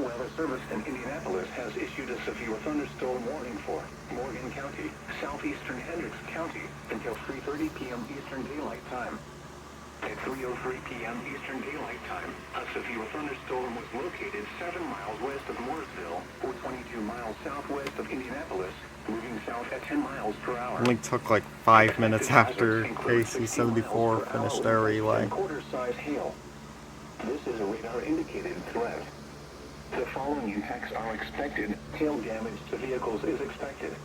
Weather Service in Indianapolis has issued a severe thunderstorm warning for Morgan County, southeastern Hendricks County, until 3:30 p.m. Eastern Daylight Time. At 3:03 p.m. Eastern Daylight Time, a severe thunderstorm was located 7 miles west of Mooresville, or 22 miles southwest of Indianapolis, moving south at 10 miles per hour. Only took like 5 minutes after KC-74 finished their relay. Quarter-size hail. This is a radar-indicated threat. The following impacts are expected. Hail damage to vehicles is expected.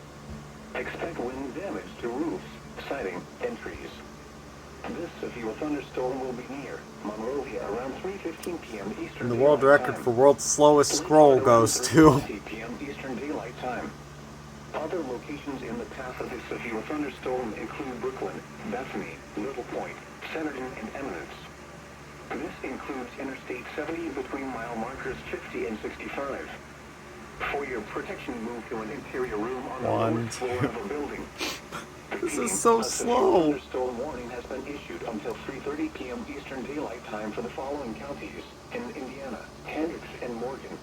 Expect wind damage to roofs, siding, and trees. This severe thunderstorm will be near Monrovia around 3:15 p.m. Eastern. And the world record for world's slowest scroll goes to 3:20 p.m. Eastern Daylight Time. Other locations in the path of this severe thunderstorm include Brooklyn, Bethany, Little Point, Centerton, and Eminence. This includes Interstate 70 between mile markers 50 and 65. For your protection, move to an interior room on the lower floor of a building. This is so slow. A thunderstorm warning has been issued until 3:30 p.m. Eastern Daylight Time for the following counties in Indiana: Hendricks and Morgan.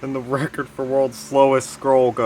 And the record for world's slowest scroll goes